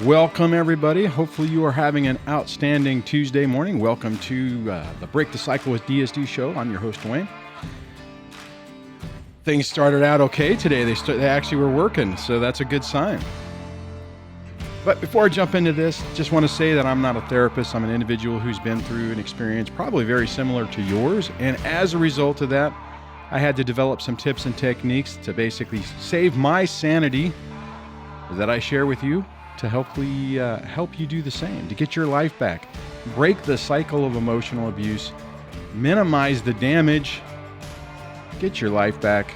Welcome, everybody. Hopefully you are having an outstanding Tuesday morning. Welcome to the Break the Cycle with DSD show. I'm your host, Duane. Things started out okay today. They actually were working, so that's a good sign. But before I jump into this, just want to say that I'm not a therapist. I'm an individual who's been through an experience probably very similar to yours. And as a result of that, I had to develop some tips and techniques to basically save my sanity that I share with you to hopefully help you do the same, to get your life back, break the cycle of emotional abuse, minimize the damage, get your life back,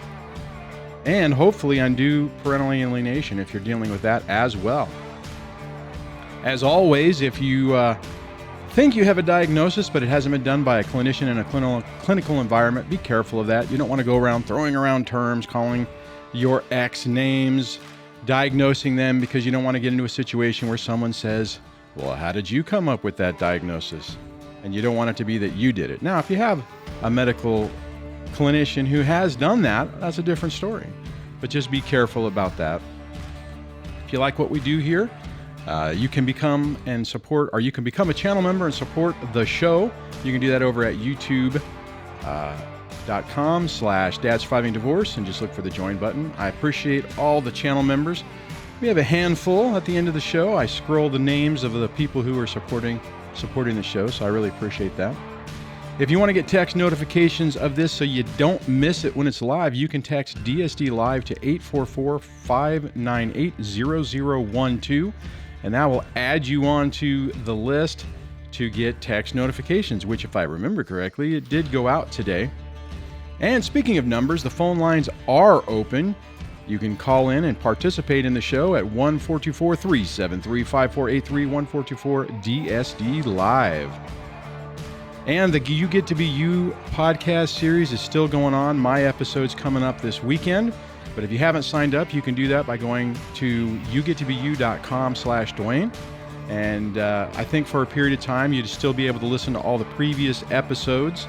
and hopefully undo parental alienation if you're dealing with that as well. As always, if you think you have a diagnosis but it hasn't been done by a clinician in a clinical environment, be careful of that. You don't want to go around throwing around terms, calling your ex names, diagnosing them, because you don't want to get into a situation where someone says, well, how did you come up with that diagnosis? And you don't want it to be that you did it. Now, if you have a medical clinician who has done that, that's a different story. But just be careful about that. If you like what we do here, you can become and support, or you can become a channel member and support the show. You can do that over at youtube.com/dadsurvivingdivorce and just look for the join button. I appreciate all the channel members. We have a handful at the end of the show. I scroll the names of the people who are supporting the show, so I really appreciate that. If you want to get text notifications of this so you don't miss it when it's live, you can text DSDLIVE to 844-598-0012, and that will add you onto the list to get text notifications, which, if I remember correctly, it did go out today. And speaking of numbers, the phone lines are open. You can call in and participate in the show at 1-424-373-5483, 1-424-DSD-LIVE. And the You Get to Be You podcast series is still going on. My episode's coming up this weekend. But if you haven't signed up, you can do that by going to yougettobeyou.com/Duane. And I think for a period of time, you'd still be able to listen to all the previous episodes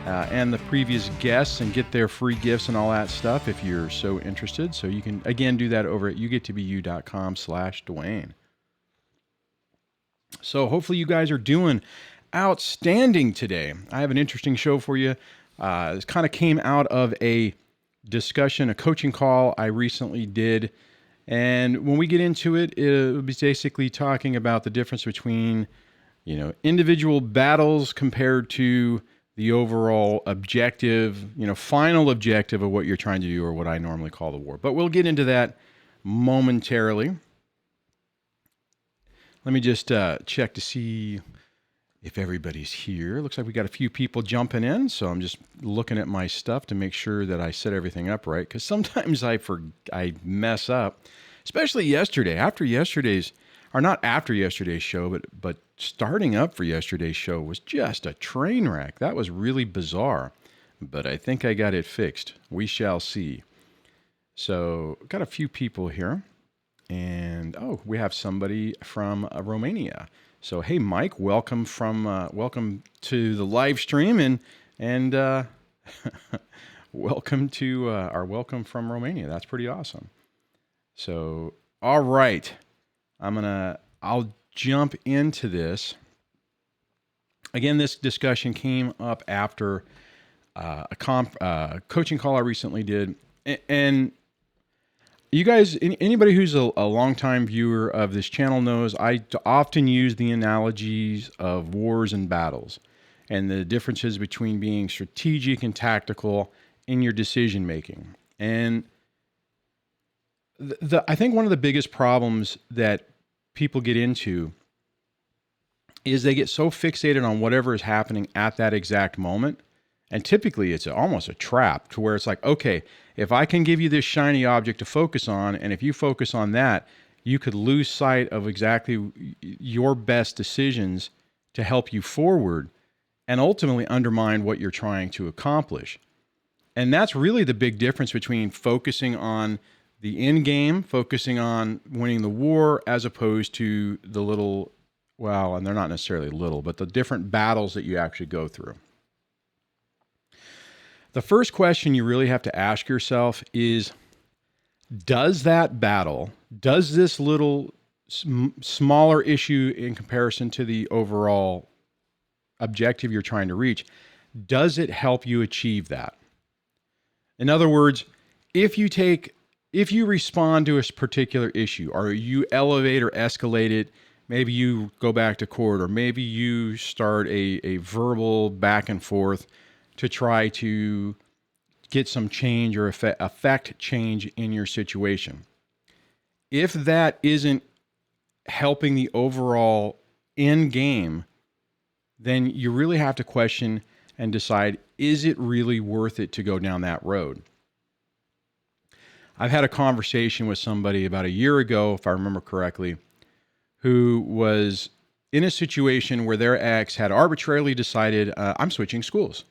and the previous guests and get their free gifts and all that stuff if you're so interested. So you can, again, do that over at yougettobeyou.com/Duane. So hopefully you guys are doing outstanding today. I have an interesting show for you. This kind of came out of a discussion, a coaching call I recently did. And when we get into it, it'll be basically talking about the difference between, individual battles compared to the overall objective, final objective of what you're trying to do, or what I normally call the war. But we'll get into that momentarily. Let me just check to see if everybody's here. Looks like we got a few people jumping in, so I'm just looking at my stuff to make sure that I set everything up right, because sometimes I mess up, especially yesterday. Not after yesterday's show, but starting up for yesterday's show was just a train wreck. That was really bizarre, but I think I got it fixed. We shall see. So, got a few people here, and we have somebody from Romania. So, hey, Mike, welcome to the live stream, and welcome to our welcome from Romania. That's pretty awesome. So, all right, I'll jump into this. Again, this discussion came up after a coaching call I recently did, and you guys, anybody who's a longtime viewer of this channel knows I often use the analogies of wars and battles and the differences between being strategic and tactical in your decision making. And I think one of the biggest problems that people get into is they get so fixated on whatever is happening at that exact moment. And typically it's almost a trap to where it's like, okay, if I can give you this shiny object to focus on, and if you focus on that, you could lose sight of exactly your best decisions to help you forward and ultimately undermine what you're trying to accomplish. And that's really the big difference between focusing on the end game, focusing on winning the war, as opposed to the little, and they're not necessarily little, but the different battles that you actually go through. The first question you really have to ask yourself is, does this little smaller issue in comparison to the overall objective you're trying to reach, does it help you achieve that? In other words, if you respond to a particular issue, or you elevate or escalate it, maybe you go back to court, or maybe you start a verbal back and forth to try to get some change or affect change in your situation. If that isn't helping the overall end game, then you really have to question and decide, is it really worth it to go down that road? I've had a conversation with somebody about a year ago, if I remember correctly, who was in a situation where their ex had arbitrarily decided, I'm switching schools.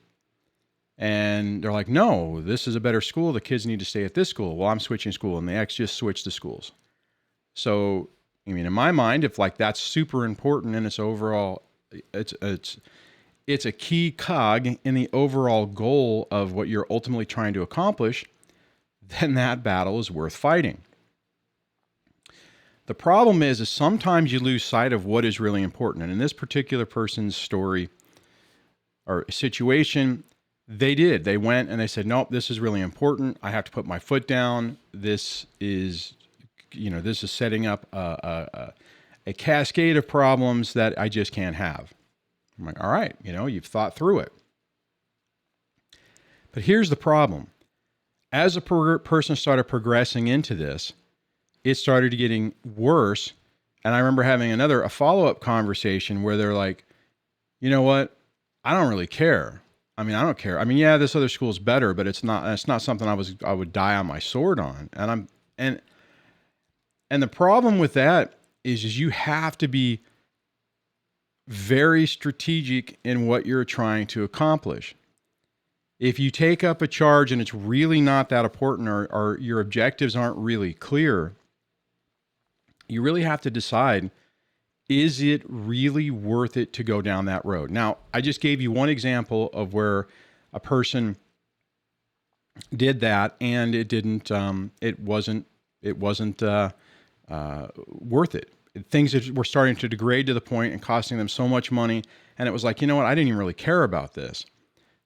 And they're like, no, this is a better school. The kids need to stay at this school. Well, I'm switching school. And the ex just switched the schools. So, I mean, in my mind, if like that's super important and it's overall, it's a key cog in the overall goal of what you're ultimately trying to accomplish, then that battle is worth fighting. The problem is sometimes you lose sight of what is really important. And in this particular person's story or situation, they went and they said, nope, this is really important. I have to put my foot down. This is setting up a cascade of problems that I just can't have. I'm like, all right, you've thought through it. But here's the problem. As a person started progressing into this, it started getting worse. And I remember having a follow-up conversation where they're like, you know what? I don't really care. I mean, I don't care. I mean, yeah, this other school's better, but it's not something I would die on my sword on. And the problem with that is you have to be very strategic in what you're trying to accomplish. If you take up a charge and it's really not that important, or your objectives aren't really clear, you really have to decide, is it really worth it to go down that road? Now, I just gave you one example of where a person did that and it wasn't worth it. Things that were starting to degrade to the point and costing them so much money. And it was like, you know what? I didn't even really care about this.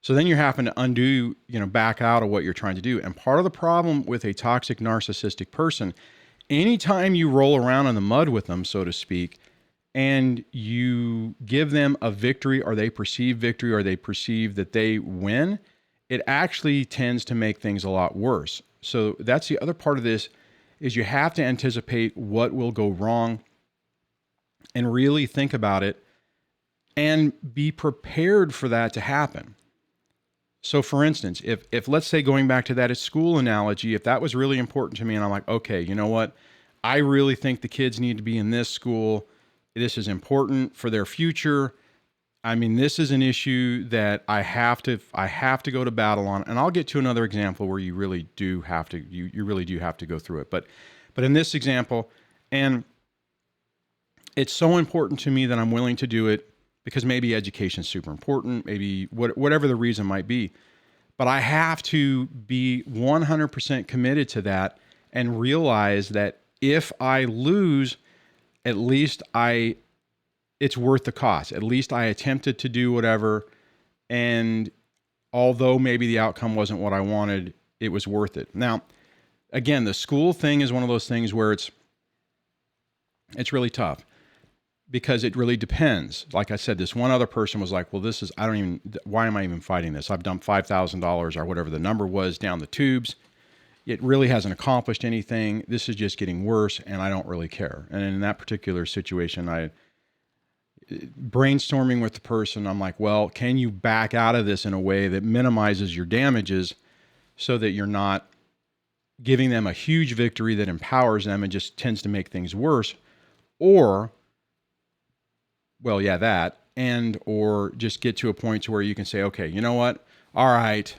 So then you're having to undo, back out of what you're trying to do. And part of the problem with a toxic narcissistic person, anytime you roll around in the mud with them, so to speak, and you give them a victory, or they perceive victory, or they perceive that they win, it actually tends to make things a lot worse. So that's the other part of this, is you have to anticipate what will go wrong and really think about it and be prepared for that to happen. So for instance, if let's say, going back to that school analogy, if that was really important to me and I'm like, okay, you know what? I really think the kids need to be in this school. This is important for their future. I mean, this is an issue that I have to go to battle on. And I'll get to another example where you really do have to, you really do have to go through it. But in this example, and it's so important to me that I'm willing to do it because maybe education is super important, maybe whatever the reason might be. But I have to be 100% committed to that and realize that if I lose, at least it's worth the cost. At least I attempted to do whatever. And although maybe the outcome wasn't what I wanted, it was worth it. Now, again, the school thing is one of those things where it's really tough because it really depends. Like I said, this one other person was like, well, why am I even fighting this? I've dumped $5,000 or whatever the number was down the tubes. It really hasn't accomplished anything. This is just getting worse and I don't really care. And in that particular situation, brainstorming with the person, I'm like, well, can you back out of this in a way that minimizes your damages so that you're not giving them a huge victory that empowers them and just tends to make things worse? Or, well, yeah, that, or just get to a point to where you can say, okay, you know what? All right,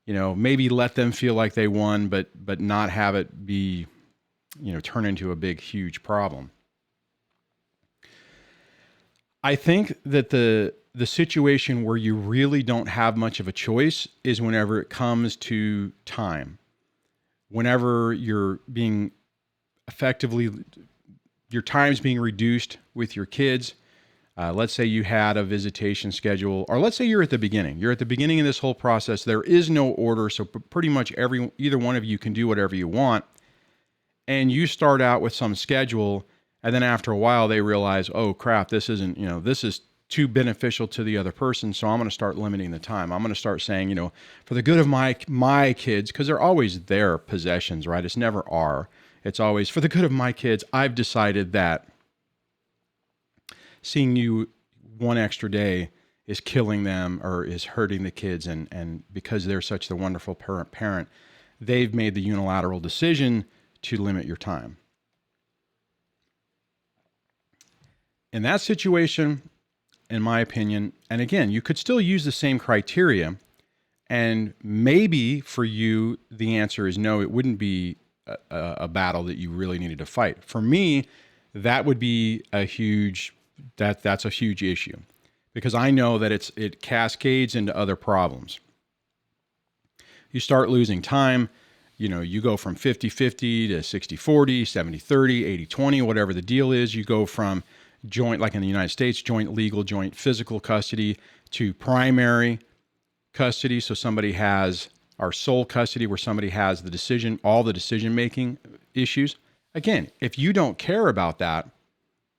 maybe let them feel like they won, but not have it be, turn into a big, huge problem. I think that the situation where you really don't have much of a choice is whenever it comes to time. Whenever you're being effectively, your time's being reduced with your kids. Let's say you had a visitation schedule, or let's say you're at the beginning. You're at the beginning of this whole process. There is no order, so pretty much either one of you can do whatever you want. And you start out with some schedule, and then after a while they realize, oh crap, this isn't, this is too beneficial to the other person, so I'm going to start limiting the time. I'm going to start saying, for the good of my kids, because they're always their possessions, right? It's never our. It's always for the good of my kids. I've decided that seeing you one extra day is killing them or is hurting the kids, and because they're such the wonderful parent, they've made the unilateral decision to limit your time. In that situation, in my opinion, and again, you could still use the same criteria, and maybe for you, the answer is no, it wouldn't be a battle that you really needed to fight. For me, that would be that's a huge issue, because I know that it cascades into other problems. You start losing time, you go from 50-50 to 60-40, 70-30, 80-20, whatever the deal is. You go from joint, like in the United States, joint legal, joint physical custody to primary custody. So somebody has our sole custody, where somebody has all the decision-making issues. Again, if you don't care about that,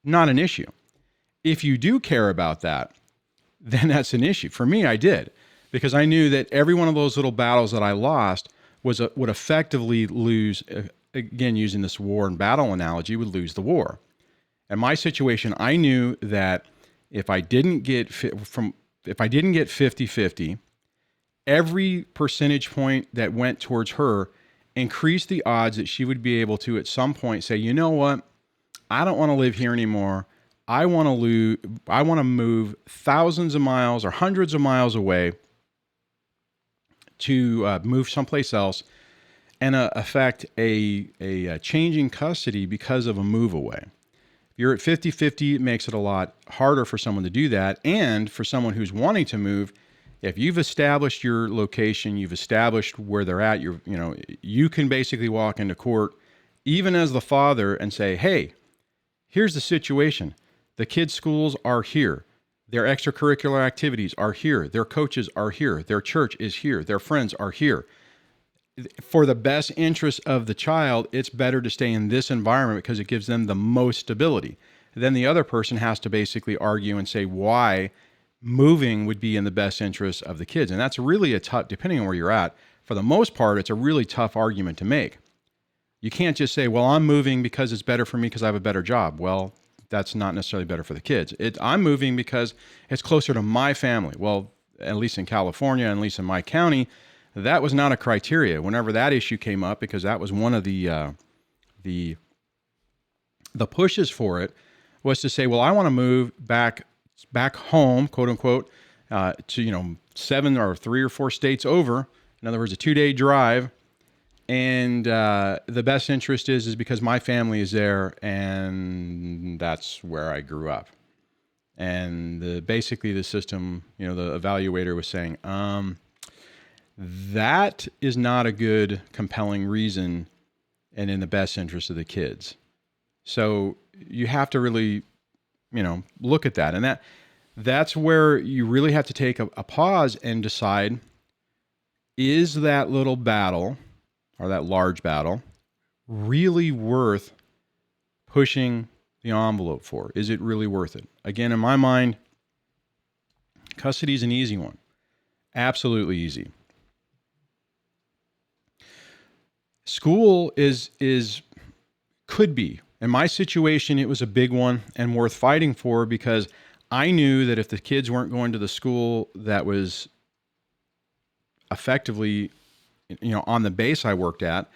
not an issue. If you do care about that, then that's an issue. For me, I did, because I knew that every one of those little battles that I lost would effectively lose, again, using this war and battle analogy, would lose the war. In my situation, I knew that if I didn't get 50-50, every percentage point that went towards her increased the odds that she would be able to at some point say, you know what, I don't want to live here anymore. I want to move thousands of miles or hundreds of miles away to move someplace else and affect a change in custody because of a move away. If you're at 50-50, it makes it a lot harder for someone to do that. And for someone who's wanting to move, if you've established your location, you've established where they're at, you can basically walk into court, even as the father, and say, hey, here's the situation. The kids' schools are here. Their extracurricular activities are here. Their coaches are here. Their church is here. Their friends are here. For the best interest of the child, it's better to stay in this environment because it gives them the most stability. Then the other person has to basically argue and say why moving would be in the best interest of the kids. And that's really a tough, depending on where you're at, for the most part, it's a really tough argument to make. You can't just say, well, I'm moving because it's better for me because I have a better job. Well, that's not necessarily better for the kids. I'm moving because it's closer to my family. Well, at least in California, at least in my county, that was not a criteria. Whenever that issue came up, because that was one of the pushes for it, was to say, well, I want to move back home, quote unquote, to 7 or 3 or 4 states over. In other words, a 2-day drive. And the best interest is because my family is there, and that's where I grew up. And basically the system, the evaluator was saying, that is not a good, compelling reason and in the best interest of the kids. So you have to really, look at that. And that's where you really have to take a pause and decide, is that little battle or that large battle really worth pushing the envelope for? Is it really worth it? Again, in my mind, custody is an easy one. Absolutely easy. School could be. In my situation, it was a big one and worth fighting for, because I knew that if the kids weren't going to the school that was effectively, on the base I worked at,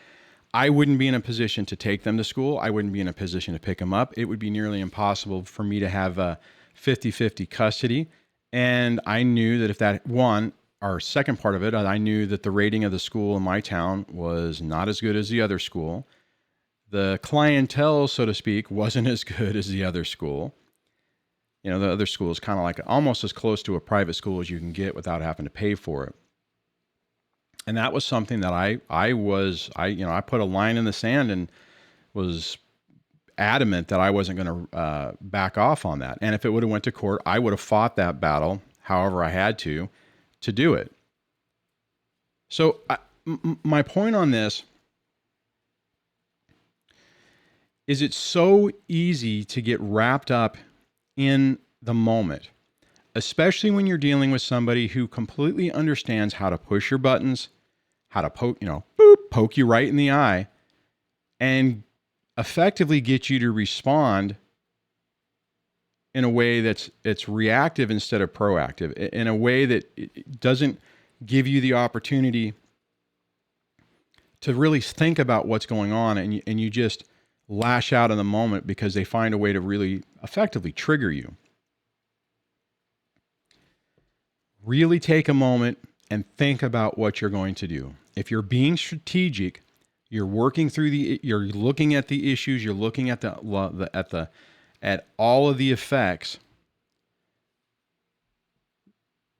I wouldn't be in a position to take them to school. I wouldn't be in a position to pick them up. It would be nearly impossible for me to have a 50-50 custody. And I knew that if that our second part of it, I knew that the rating of the school in my town was not as good as the other school. The clientele, so to speak, wasn't as good as the other school. The other school is kind of like almost as close to a private school as you can get without having to pay for it. And that was something that I put a line in the sand and was adamant that I wasn't going to back off on that. And if it would have went to court, I would have fought that battle however I had to do it. So my point on this is it's so easy to get wrapped up in the moment, especially when you're dealing with somebody who completely understands how to push your buttons, how to poke you right in the eye, and effectively get you to respond in a way it's reactive instead of proactive, in a way that it doesn't give you the opportunity to really think about what's going on, and you just lash out in the moment because they find a way to really effectively trigger you. Really take a moment and think about what you're going to do. If you're being strategic, you're working through you're looking at the issues, you're looking at at all of the effects,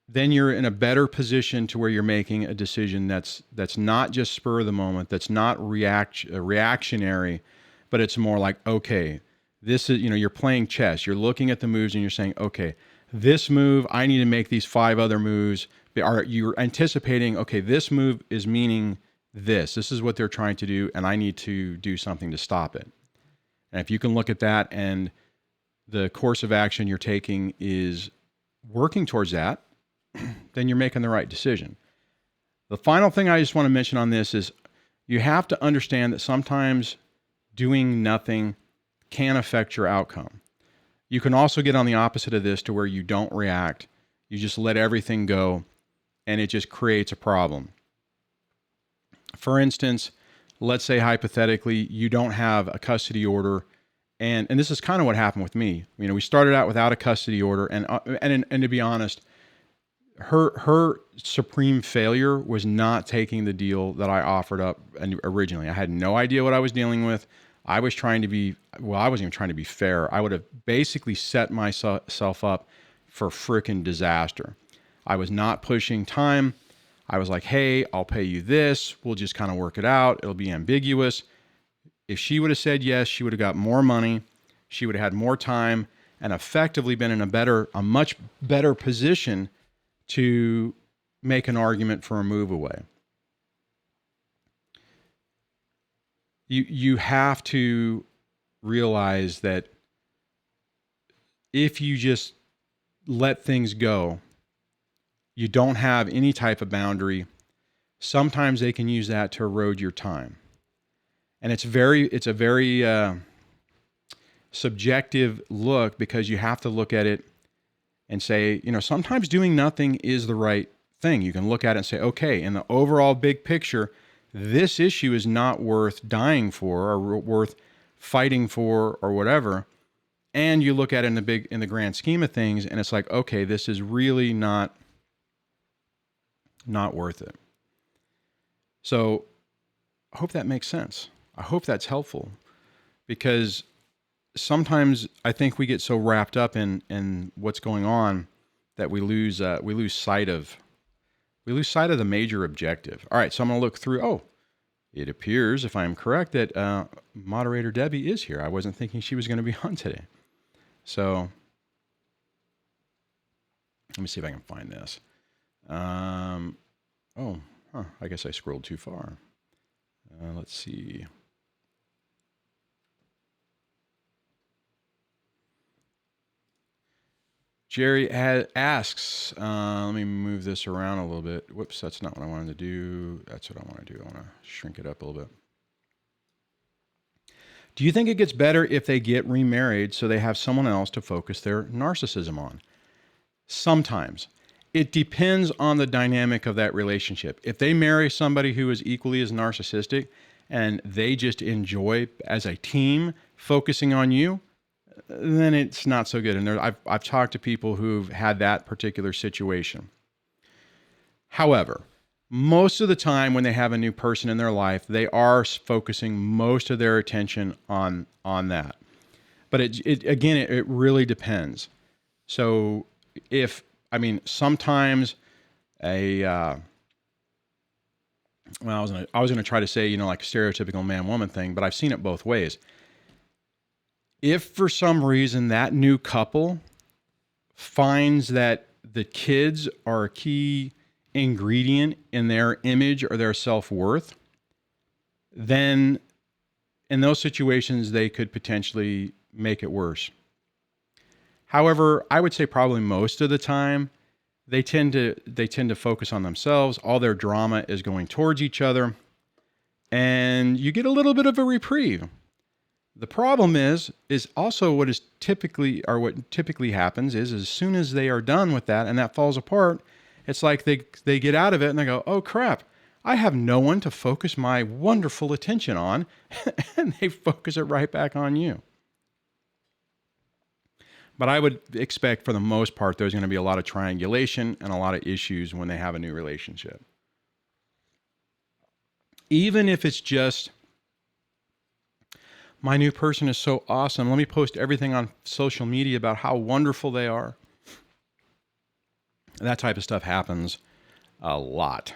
then you're in a better position to where you're making a decision that's not just spur of the moment, that's not reactionary, but it's more like, okay, this is, you're playing chess. You're looking at the moves and you're saying, okay, this move, I need to make these 5 other moves. You're anticipating, okay, this move is meaning this. This is what they're trying to do, and I need to do something to stop it. And if you can look at that and the course of action you're taking is working towards that, then you're making the right decision. The final thing I just want to mention on this is you have to understand that sometimes doing nothing can affect your outcome. You can also get on the opposite of this to where you don't react. You just let everything go and it just creates a problem. For instance, let's say hypothetically, you don't have a custody order. And this is kind of what happened with me. We started out without a custody order, and to be honest, her supreme failure was not taking the deal that I offered up originally. I had no idea what I was dealing with. I was trying to be, I wasn't even trying to be fair. I would have basically set myself up for frickin' disaster. I was not pushing time. I was like, hey, I'll pay you this. We'll just kind of work it out. It'll be ambiguous. If she would have said yes, she would have got more money. She would have had more time and effectively been in a much better position to make an argument for a move away. You have to realize that if you just let things go, you don't have any type of boundary, sometimes they can use that to erode your time. And it's a very subjective look, because you have to look at it and say, sometimes doing nothing is the right thing. You can look at it and say, okay, in the overall big picture, this issue is not worth dying for or worth fighting for or whatever. And you look at it in the grand scheme of things, and it's like, okay, this is really not worth it. So I hope that makes sense. I hope that's helpful, because sometimes I think we get so wrapped up in what's going on that we lose sight of the major objective. All right, so I'm going to look through. Oh, it appears, if I'm correct, that moderator Debbie is here. I wasn't thinking she was going to be on today. So let me see if I can find this. I guess I scrolled too far. Let's see. Jerry asks, let me move this around a little bit. Whoops, that's not what I wanted to do. That's what I want to do. I want to shrink it up a little bit. Do you think it gets better if they get remarried so they have someone else to focus their narcissism on? Sometimes. It depends on the dynamic of that relationship. If they marry somebody who is equally as narcissistic and they just enjoy as a team focusing on you, then it's not so good. And I've talked to people who've had that particular situation. However, most of the time when they have a new person in their life, they are focusing most of their attention on that. But it really depends. So sometimes I was going to try to say, like a stereotypical man-woman thing, but I've seen it both ways. If for some reason that new couple finds that the kids are a key ingredient in their image or their self-worth, then in those situations, they could potentially make it worse. However, I would say probably most of the time, they tend to focus on themselves. All their drama is going towards each other, and you get a little bit of a reprieve. The problem is also what typically happens is as soon as they are done with that and that falls apart, it's like they get out of it and they go, oh crap, I have no one to focus my wonderful attention on, and they focus it right back on you. But I would expect for the most part, there's going to be a lot of triangulation and a lot of issues when they have a new relationship. Even if it's just, my new person is so awesome, let me post everything on social media about how wonderful they are. That type of stuff happens a lot.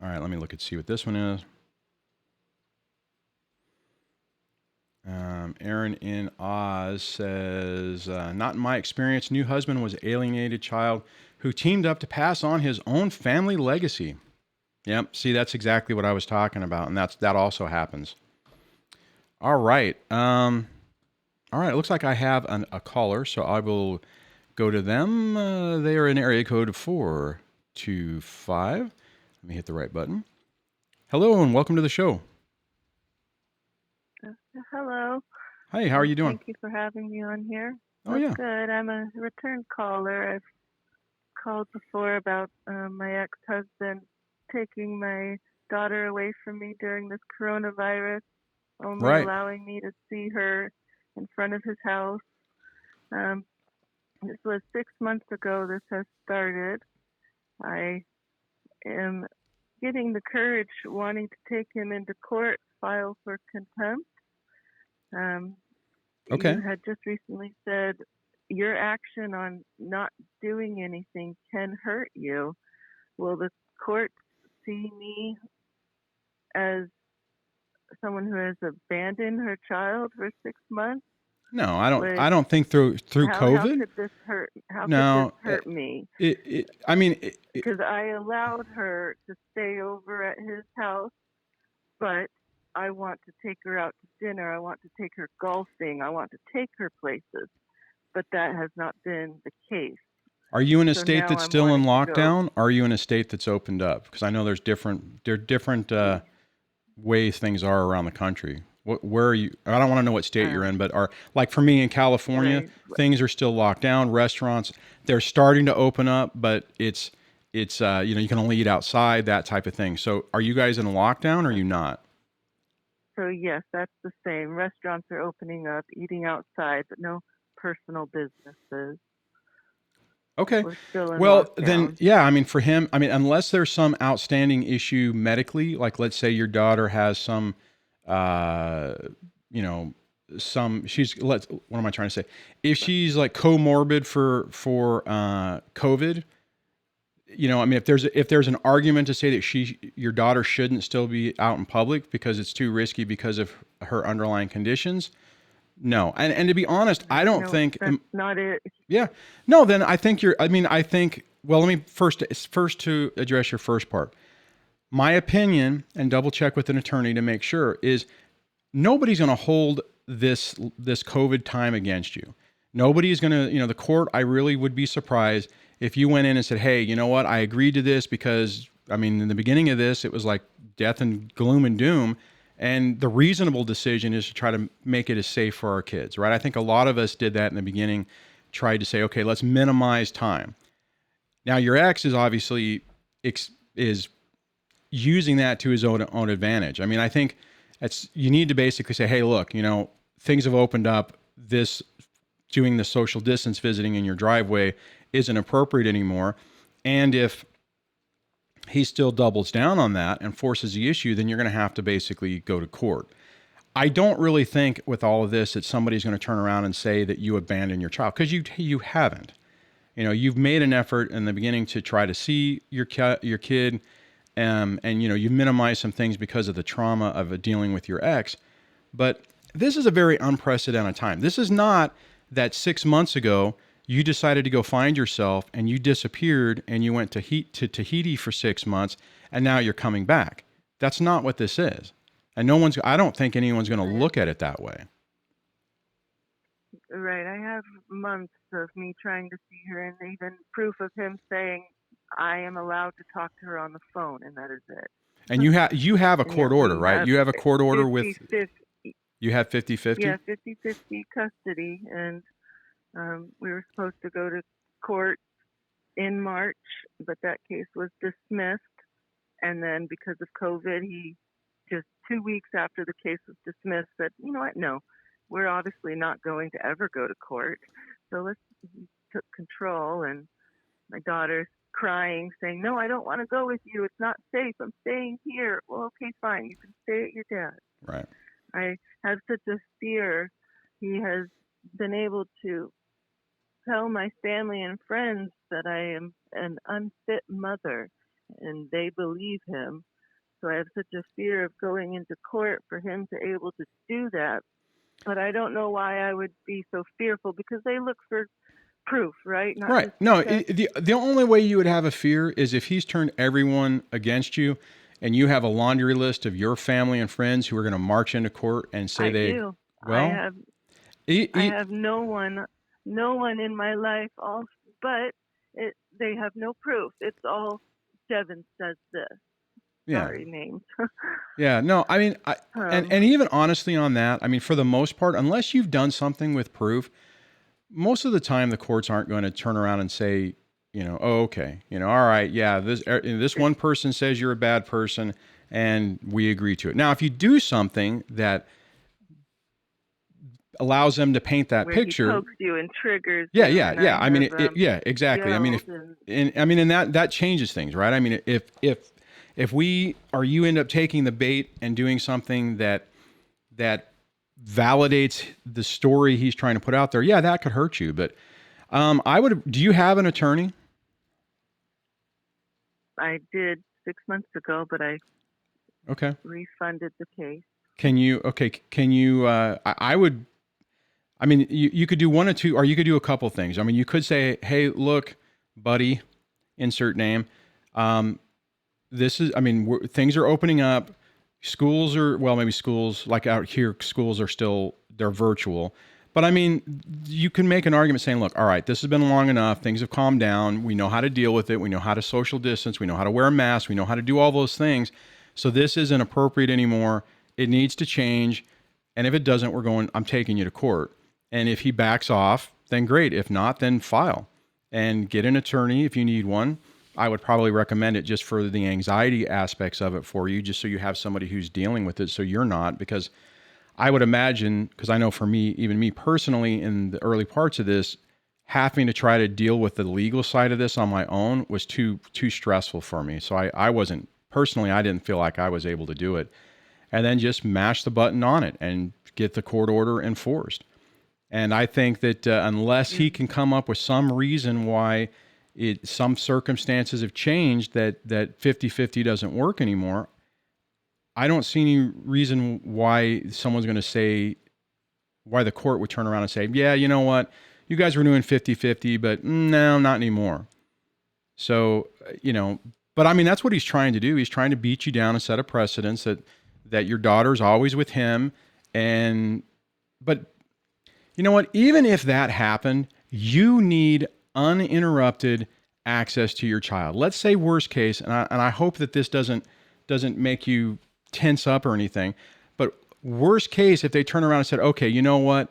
All right, let me look and see what this one is. Aaron in Oz says, not in my experience, new husband was alienated child who teamed up to pass on his own family legacy. Yep, see, that's exactly what I was talking about, and that also happens. All right. All right, it looks like I have a caller, so I will go to them. They are in area code 425. Let me hit the right button. Hello, and welcome to the show. Hello. Hi, how are you doing? Thank you for having me on here. Oh, yeah. Good. I'm a return caller. I've called before about my ex-husband taking my daughter away from me during this coronavirus, only allowing me to see her in front of his house. This was 6 months ago this has started. I am getting the courage, wanting to take him into court, file for contempt. Okay. You had just recently said your action on not doing anything can hurt you. Will the court see me as someone who has abandoned her child for 6 months? No, I don't think through COVID. How could this hurt? How could this hurt me? Because I allowed her to stay over at his house, but I want to take her out to dinner. I want to take her golfing. I want to take her places, but that has not been the case. Are you in a state that's still in lockdown? Or are you in a state that's opened up? Because I know there are different ways things are around the country. Where are you? I don't want to know what state you're in, but like for me in California, things are still locked down. Restaurants, they're starting to open up, but it's you can only eat outside, that type of thing. So are you guys in lockdown or are you not? So yes, that's the same. Restaurants are opening up, eating outside, but no personal businesses. Okay. We're still in well, lockdown. Then, yeah, for him, unless there's some outstanding issue medically, like let's say your daughter has some, what am I trying to say? If she's like comorbid for COVID, if there's an argument to say that your daughter shouldn't still be out in public because it's too risky because of her underlying conditions. No. And to be honest, I don't think that's not it. Yeah. No, then I think let me first to address your first part. My opinion, and double check with an attorney to make sure, is nobody's going to hold this COVID time against you. Nobody's going to, the court, I really would be surprised if you went in and said, hey, you know what? I agreed to this because, in the beginning of this, it was like death and gloom and doom. And the reasonable decision is to try to make it as safe for our kids, right? I think a lot of us did that in the beginning, tried to say, okay, let's minimize time. Now, your ex is obviously is using that to his own advantage. I think you need to basically say, hey, look, things have opened up. Doing the social distance visiting in your driveway isn't appropriate anymore. And if he still doubles down on that and forces the issue, then you're going to have to basically go to court. I don't really think with all of this that somebody's going to turn around and say that you abandoned your child, because you haven't. You've made an effort in the beginning to try to see your kid. and you minimize some things because of the trauma of dealing with your ex. But this is a very unprecedented time. This is not that 6 months ago you decided to go find yourself and you disappeared and you went to Tahiti for 6 months and now you're coming back. That's not what this is. And I don't think anyone's going to look at it that way. Right. I have months of me trying to see her, and even proof of him saying I am allowed to talk to her on the phone, and that is it. And you have a court order, right? You have a court order 50, with 50. You have 50-50? Yeah, 50-50 custody, and we were supposed to go to court in March, but that case was dismissed. And then because of COVID, he just 2 weeks after the case was dismissed said, you know what, no, we're obviously not going to ever go to court. So he took control, and my daughter's crying, saying, no, I don't want to go with you. It's not safe. I'm staying here. Well, okay, fine. You can stay at your dad's. Right. I have such a fear. He has been able to tell my family and friends that I am an unfit mother, and they believe him. So I have such a fear of going into court for him to able to do that. But I don't know why I would be so fearful, because they look for proof, right? Not right. No, the only way you would have a fear is if he's turned everyone against you and you have a laundry list of your family and friends who are going to march into court and say I have no one in my life, but they have no proof. It's all Devin says this. Yeah. Sorry, names. Yeah, no, I mean, and even honestly on that, I mean, for the most part, unless you've done something with proof, most of the time the courts aren't going to turn around and say, oh, okay, all right, yeah, this one person says you're a bad person and we agree to it. Now, if you do something that allows them to paint that picture, he pokes you and triggers. Yeah. I mean, yeah, exactly. I mean, and that changes things, right? I mean, if you end up taking the bait and doing something that validates the story he's trying to put out there, yeah, that could hurt you. But do you have an attorney? I did 6 months ago, but I refunded the case. You could do one or two, or you could do a couple things. I mean, you could say, hey, look, buddy, insert name. Things are opening up. Maybe schools, like out here, schools are still, they're virtual. But I mean, you can make an argument saying, look, all right, this has been long enough. Things have calmed down. We know how to deal with it. We know how to social distance. We know how to wear a mask. We know how to do all those things. So this isn't appropriate anymore. It needs to change. And if it doesn't, I'm taking you to court. And if he backs off, then great. If not, then file and get an attorney if you need one. I would probably recommend it just for the anxiety aspects of it for you, just so you have somebody who's dealing with it so you're not. Because I would imagine, because I know for me, even me personally, in the early parts of this, having to try to deal with the legal side of this on my own was too stressful for me. So I wasn't, personally, I didn't feel like I was able to do it. And then just mash the button on it and get the court order enforced. And I think that unless he can come up with some reason why some circumstances have changed that 50-50 doesn't work anymore, I don't see any reason why why the court would turn around and say, yeah, you know what, you guys were doing 50-50, but no, not anymore. So, but I mean, that's what he's trying to do. He's trying to beat you down and set a precedence that your daughter's always with him. But you know what, even if that happened, you need uninterrupted access to your child. Let's say worst case, and I hope that this doesn't make you tense up or anything, but worst case, if they turn around and said, okay, you know what,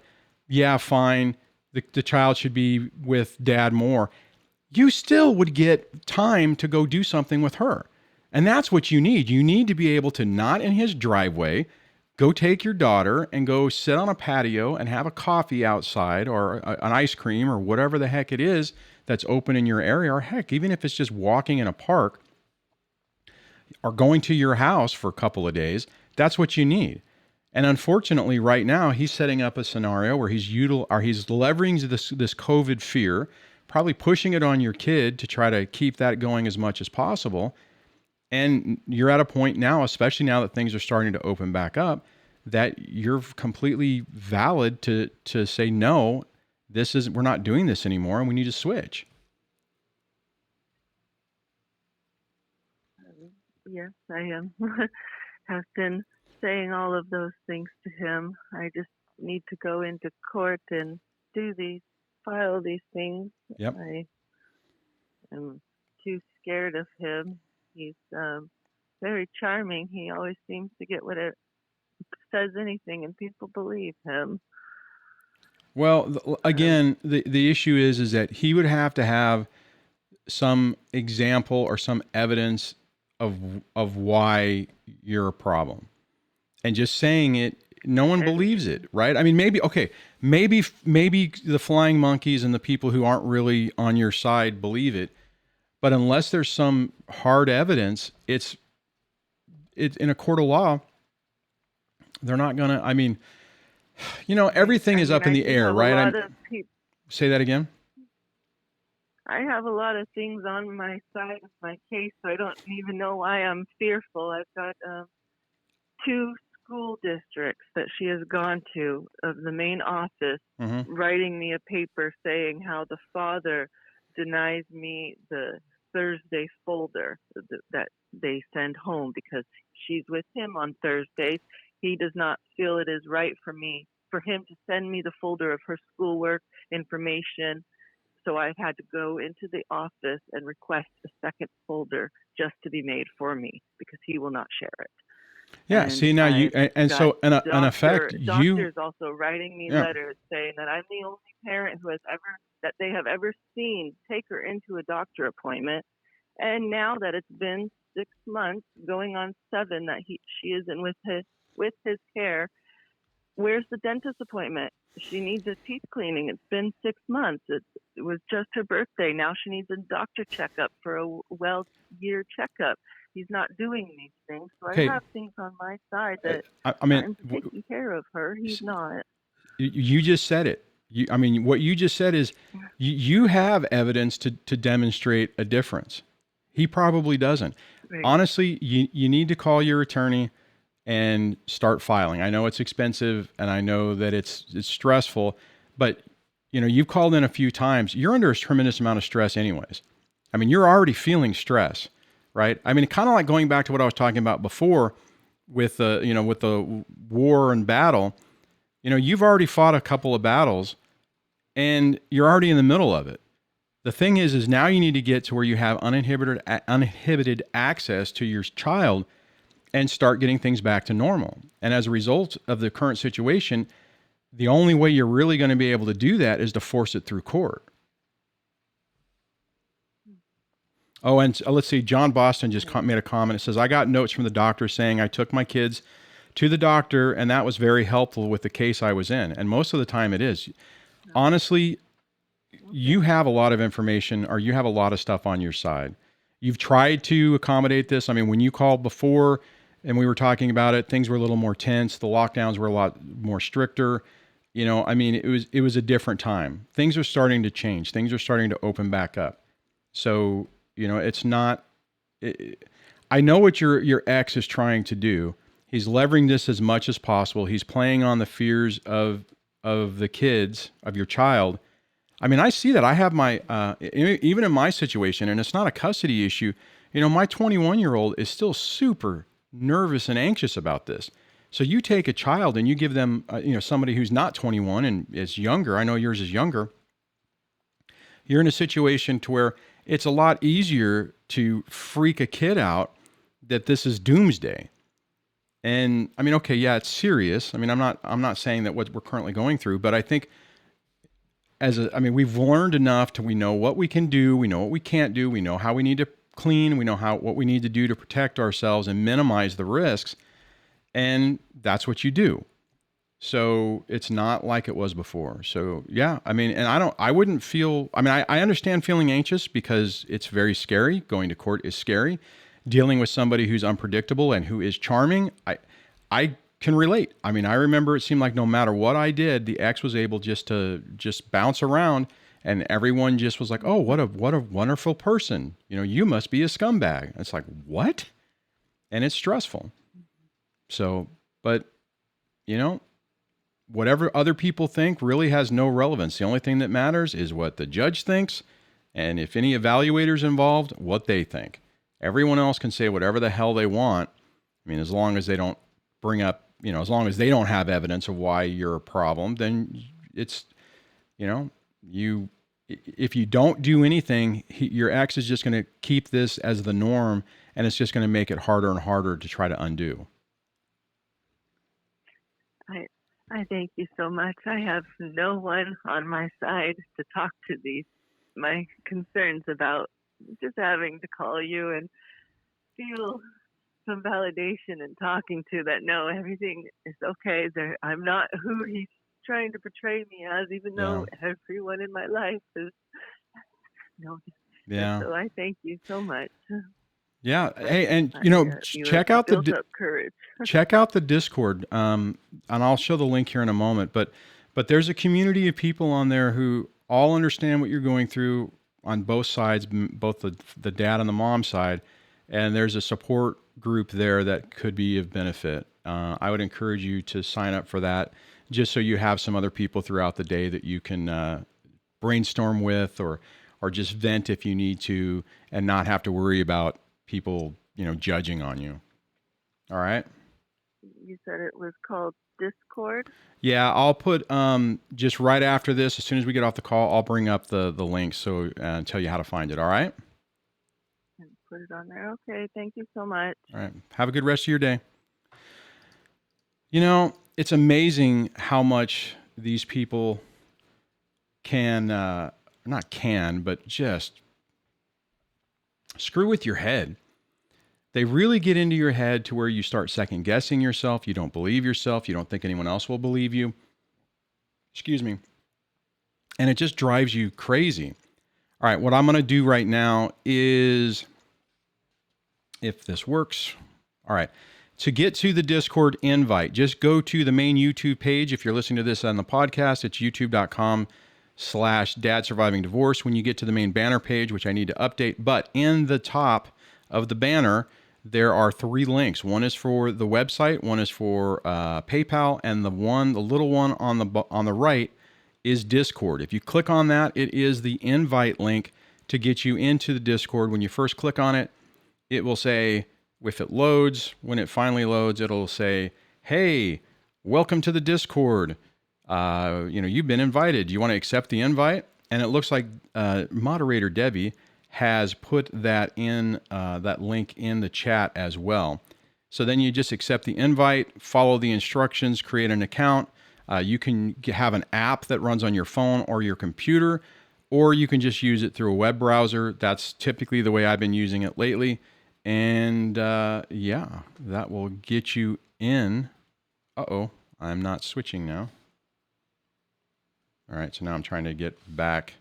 yeah, fine, the child should be with dad more, you still would get time to go do something with her. And that's what you need. You need to be able to, not in his driveway, go take your daughter and go sit on a patio and have a coffee outside, or an ice cream, or whatever the heck it is that's open in your area, or heck, even if it's just walking in a park or going to your house for a couple of days. That's what you need. And unfortunately, right now, he's setting up a scenario where he's leveraging this COVID fear, probably pushing it on your kid to try to keep that going as much as possible. And you're at a point now, especially now that things are starting to open back up, that you're completely valid to say, no, we're not doing this anymore and we need to switch. Yes, I am. Have been saying all of those things to him. I just need to go into court and file these things. Yep. I am too scared of him. He's very charming. He always seems to get what it says anything, and people believe him. Well, again, the issue is that he would have to have some example or some evidence of why you're a problem. And just saying it, no one believes it, right? I mean, maybe the flying monkeys and the people who aren't really on your side believe it, but unless there's some hard evidence, it's in a court of law, they're not gonna. I mean, everything is up in the air, right? Say that again. I have a lot of things on my side of my case, so I don't even know why I'm fearful. I've got 2 school districts that she has gone to of the main office, writing me a paper saying how the father denies me the Thursday folder that they send home because she's with him on Thursdays. He does not feel it is right for him to send me the folder of her schoolwork information. So I've had to go into the office and request a second folder just to be made for me because he will not share it. Yeah. And see, now doctors also writing me letters saying that I'm the only parent that they have ever seen take her into a doctor appointment. And now that it's been 6 months, going on 7, that she is in with his care, where's the dentist appointment? She needs a teeth cleaning. It's been 6 months. It was just her birthday. Now she needs a doctor checkup for a well-year checkup. He's not doing these things. So I have things on my side that I'm taking care of her. He's not. You just said it. What you just said is you have evidence to demonstrate a difference. He probably doesn't. Right. Honestly, you need to call your attorney and start filing. I know it's expensive and I know that it's stressful, but you've called in a few times. You're under a tremendous amount of stress anyways. I mean, you're already feeling stress, right? I mean, kind of like going back to what I was talking about before with the war and battle, you've already fought a couple of battles and you're already in the middle of it. The thing is now you need to get to where you have uninhibited access to your child and start getting things back to normal. And as a result of the current situation, the only way you're really going to be able to do that is to force it through court. Oh, and let's see, John Boston just made a comment. It says, I got notes from the doctor saying I took my kids to the doctor and that was very helpful with the case I was in. And most of the time it is. Honestly, you have a lot of information or you have a lot of stuff on your side. You've tried to accommodate this. I mean, when you called before and we were talking about it, things were a little more tense. The lockdowns were a lot more stricter. It was a different time. Things are starting to change. Things are starting to open back up. So, it's not, I know what your ex is trying to do. He's leveraging this as much as possible. He's playing on the fears of the kids, of your child. I mean, I see that. I have my, even in my situation, and it's not a custody issue, my 21-year-old is still super nervous and anxious about this. So you take a child and you give them, somebody who's not 21 and is younger. I know yours is younger. You're in a situation to where it's a lot easier to freak a kid out that this is doomsday. And I mean, okay, yeah, it's serious. I mean, I'm not saying that what we're currently going through, but I think we've learned enough we know what we can do. We know what we can't do. We know how we need to clean. We know what we need to do to protect ourselves and minimize the risks. And that's what you do. So it's not like it was before. So yeah, I mean, and I wouldn't feel, I understand feeling anxious because it's very scary. Going to court is scary. Dealing with somebody who's unpredictable and who is charming, I can relate. I mean, I remember it seemed like no matter what I did, the ex was able to bounce around and everyone just was like, oh, what a wonderful person. You must be a scumbag. It's like, what? and it's stressful. So, but you know, whatever other people think really has no relevance. The only thing that matters is what the judge thinks, and if any evaluators involved, what they think. Everyone else can say whatever the hell they want. I mean, as long as they don't bring up, as long as they don't have evidence of why you're a problem, then it's, if you don't do anything, your ex is just going to keep this as the norm, and it's just going to make it harder and harder to try to undo. I thank you so much. I have no one on my side to talk to my concerns about. Just having to call you and feel some validation and talking to that. No, everything is okay. I'm not who he's trying to portray me as, even though everyone in my life is. No. Yeah. So I thank you so much. Yeah. Hey, and check out check out the Discord. And I'll show the link here in a moment. But there's a community of people on there who all understand what you're going through on both sides, both the dad and the mom side. And there's a support group there that could be of benefit. I would encourage you to sign up for that, just so you have some other people throughout the day that you can brainstorm with, or just vent if you need to, and not have to worry about people, judging on you. All right. You said it was called Discord? Yeah, I'll put, just right after this, as soon as we get off the call, I'll bring up the link and tell you how to find it. All right. And put it on there. Okay. Thank you so much. All right. Have a good rest of your day. It's amazing how much these people but just screw with your head. They really get into your head to where you start second guessing yourself. You don't believe yourself. You don't think anyone else will believe you. Excuse me. And it just drives you crazy. All right. What I'm going to do right now is, if this works. All right. To get to the Discord invite, just go to the main YouTube page. If you're listening to this on the podcast, it's youtube.com/dadsurvivingdivorce. When you get to the main banner page, which I need to update, but in the top of the banner, there are 3 links. One is for the website, one is for PayPal, and the little one on the right is Discord. If you click on that, it is the invite link to get you into the Discord. When you first click on it, it will say, if it loads, when it finally loads, it'll say, hey, welcome to the Discord. You've been invited. Do you want to accept the invite? And it looks like moderator Debbie has put that in that link in the chat as well. So then you just accept the invite, follow the instructions, create an account. You can have an app that runs on your phone or your computer, or you can just use it through a web browser. That's typically the way I've been using it lately. And that will get you in. I'm not switching now. All right, so now I'm trying to get back.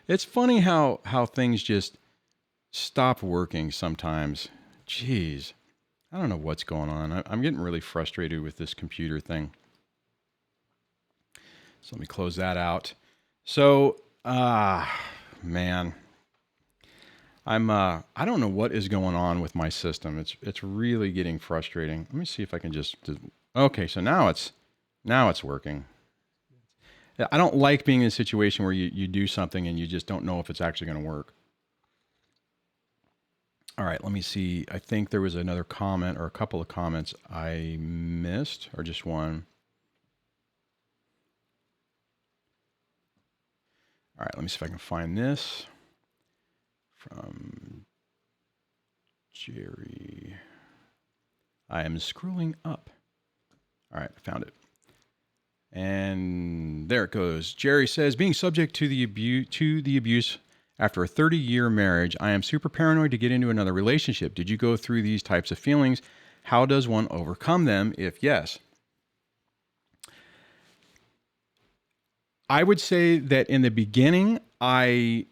It's funny how things just stop working sometimes. Jeez, I don't know what's going on. I'm getting really frustrated with this computer thing. So let me close that out. So, man, I don't know what is going on with my system. It's really getting frustrating. Let me see if I can okay, so now it's working. I don't like being in a situation where you do something and you just don't know if it's actually going to work. All right, let me see. I think there was another comment or a couple of comments I missed, or just one. All right, let me see if I can find this from Jerry. I am scrolling up. All right, I found it. And there it goes. Jerry says, being subject to the abuse after a 30-year marriage, I am super paranoid to get into another relationship. Did you go through these types of feelings? How does one overcome them, if yes? I would say that in the beginning, not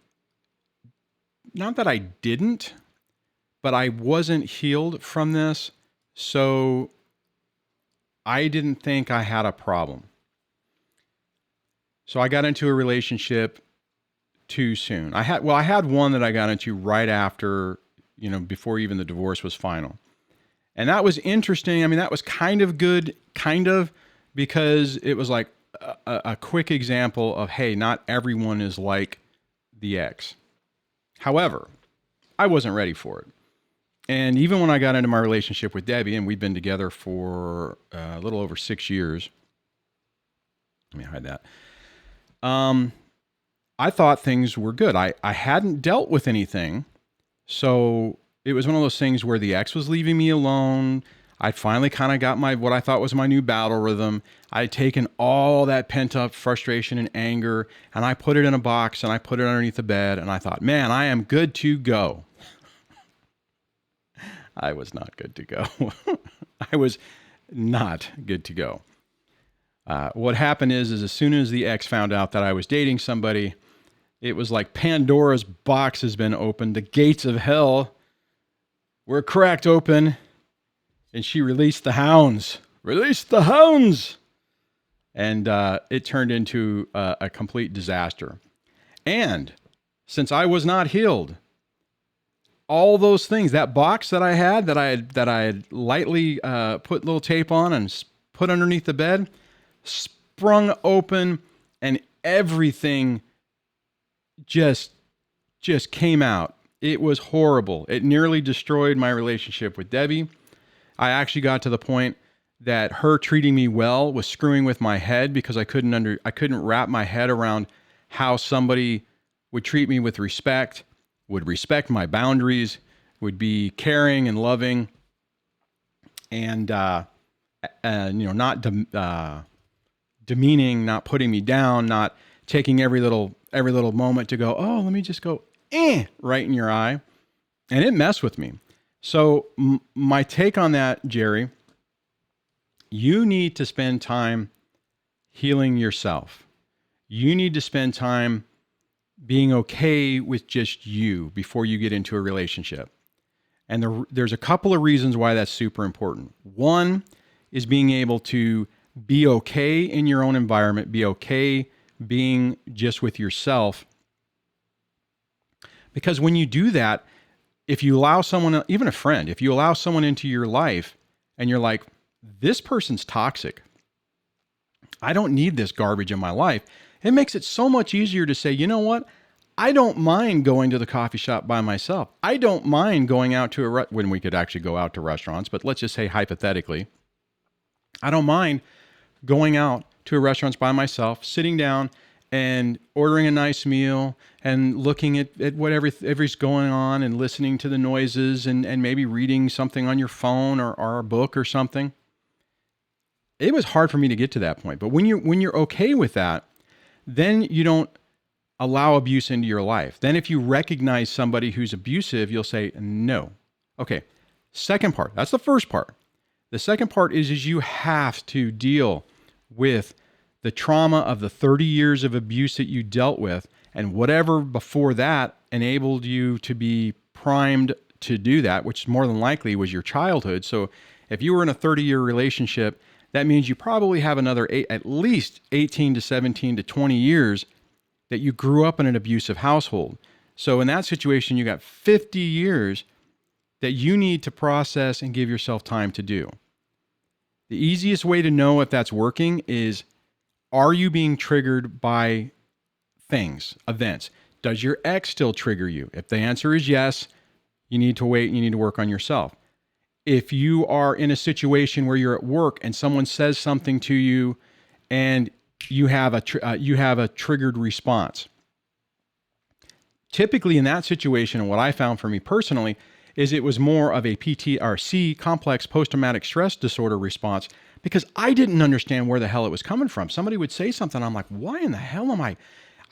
that I didn't, but I wasn't healed from this, so I didn't think I had a problem. So I got into a relationship too soon. I had one that I got into right after before even the divorce was final. And that was interesting. I mean, that was kind of good, because it was like a quick example of, hey, not everyone is like the ex. However, I wasn't ready for it. And even when I got into my relationship with Debbie, and we've been together for a little over 6 years, let me hide that. I thought things were good. I hadn't dealt with anything. So it was one of those things where the ex was leaving me alone. I finally kind of got what I thought was my new battle rhythm. I had taken all that pent up frustration and anger, and I put it in a box and I put it underneath the bed, and I thought, man, I am good to go. I was not good to go. I was not good to go. What happened is as soon as the ex found out that I was dating somebody, it was like Pandora's box has been opened. The gates of hell were cracked open, and she released the hounds. Release the hounds! And it turned into a complete disaster. And since I was not healed, all those things, that box that I had lightly put little tape on and put underneath the bed, sprung open, and everything just came out. It was horrible. It nearly destroyed my relationship with Debbie. I actually got to the point that her treating me well was screwing with my head, because I couldn't wrap my head around how somebody would treat me with respect, would respect my boundaries, would be caring and loving, and not demeaning, not putting me down, not taking every little moment to go, oh, let me just go right in your eye. And it messed with me. So my take on that, Jerry, you need to spend time healing yourself. You need to spend time being okay with just you before you get into a relationship. And there's a couple of reasons why that's super important. One is being able to be okay in your own environment, be okay being just with yourself. Because when you do that, if you allow someone, even a friend, if you allow someone into your life and you're like, this person's toxic, I don't need this garbage in my life, it makes it so much easier to say, you know what? I don't mind going to the coffee shop by myself. I don't mind going out to when we could actually go out to restaurants, but let's just say hypothetically, I don't mind going out to a restaurant by myself, sitting down and ordering a nice meal and looking at whatever's going on and listening to the noises and maybe reading something on your phone or a book or something. It was hard for me to get to that point. But when you're okay with that, then you don't allow abuse into your life. Then if you recognize somebody who's abusive, you'll say, no. Okay, second part. That's the first part. The second part is you have to deal with the trauma of the 30 years of abuse that you dealt with, and whatever before that enabled you to be primed to do that, which more than likely was your childhood. So if you were in a 30-year relationship, that means you probably have another at least 18 to 17 to 20 years that you grew up in an abusive household. So in that situation, you got 50 years that you need to process and give yourself time to do. The easiest way to know if that's working is, are you being triggered by things, events? Does your ex still trigger you? If the answer is yes, you need to wait and you need to work on yourself. If you are in a situation where you're at work and someone says something to you and you have a triggered response. Typically in that situation, and what I found for me personally, is it was more of a PTSD, complex post-traumatic stress disorder response, because I didn't understand where the hell it was coming from. Somebody would say something, I'm like, why in the hell am I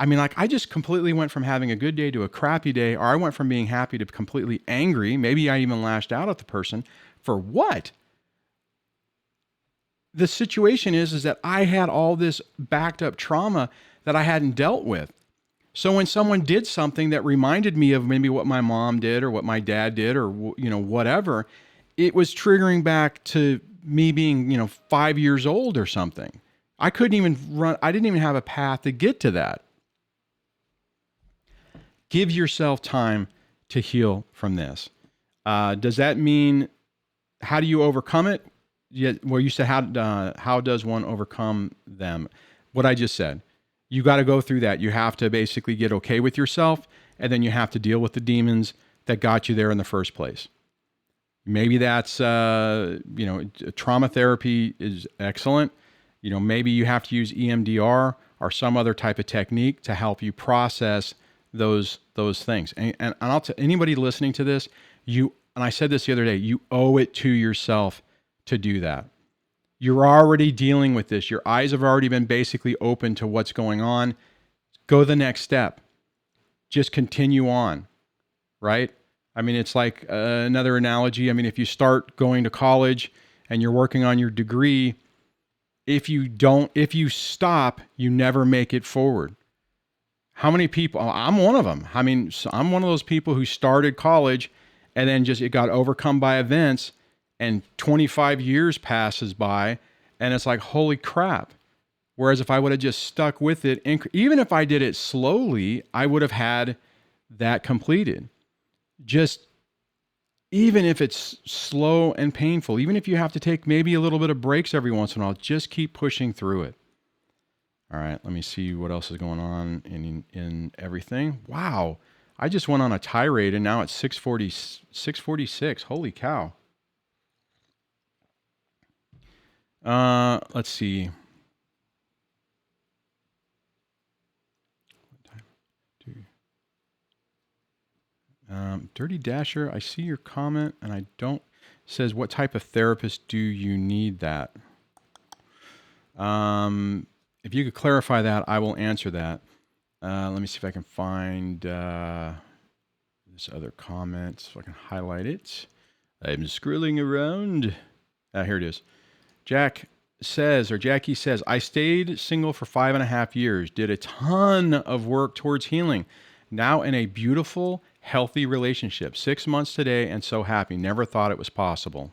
mean, like, I just completely went from having a good day to a crappy day, or I went from being happy to completely angry. Maybe I even lashed out at the person. For what? The situation is that I had all this backed up trauma that I hadn't dealt with. So when someone did something that reminded me of maybe what my mom did or what my dad did or, whatever, it was triggering back to me being, 5 years old or something. I couldn't even run. I didn't even have a path to get to that. Give yourself time to heal from this. Does that mean, how do you overcome it? Yeah, well, you said, how does one overcome them? What I just said. You got to go through that. You have to basically get okay with yourself, and then you have to deal with the demons that got you there in the first place. Maybe that's, trauma therapy is excellent. Maybe you have to use EMDR or some other type of technique to help you process those things. And I'll tell anybody listening to this, and I said this the other day, you owe it to yourself to do that. You're already dealing with this. Your eyes have already been basically open to what's going on. Go the next step. Just continue on, right? I mean, it's like another analogy. I mean, if you start going to college and you're working on your degree, if you stop, you never make it forward. How many people, I'm one of them. I mean, I'm one of those people who started college and then it got overcome by events, and 25 years passes by and it's like, holy crap. Whereas if I would have just stuck with it, even if I did it slowly, I would have had that completed. Just, even if it's slow and painful, even if you have to take maybe a little bit of breaks every once in a while, just keep pushing through it. All right, let me see what else is going on in everything. Wow, I just went on a tirade and now it's 6:46. Holy cow. Let's see. Dirty Dasher, I see your comment and I don't, says, what type of therapist do you need that? If you could clarify that, I will answer that. Let me see if I can find this other comment so I can highlight it. I'm scrolling around. Here it is. Jackie says, I stayed single for 5.5 years, did a ton of work towards healing. Now in a beautiful, healthy relationship, 6 months today, and so happy. Never thought it was possible.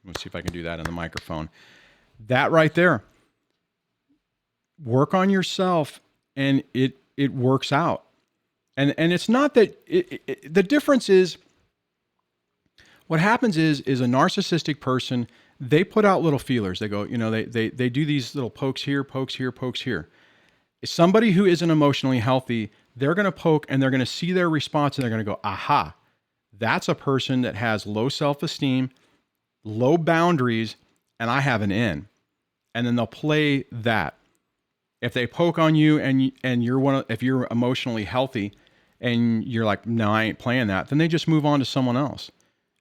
Let's see if I can do that in the microphone. That right there. Work on yourself, and it works out. And it's not that the difference is, what happens is a narcissistic person, they put out little feelers. They go, they do these little pokes here, pokes here, pokes here. Somebody who isn't emotionally healthy, they're going to poke and they're going to see their response and they're going to go, aha, that's a person that has low self-esteem, low boundaries, and I have an in. And then they'll play that. If they poke on you and you're if you're emotionally healthy and you're like, no, I ain't playing that, then they just move on to someone else.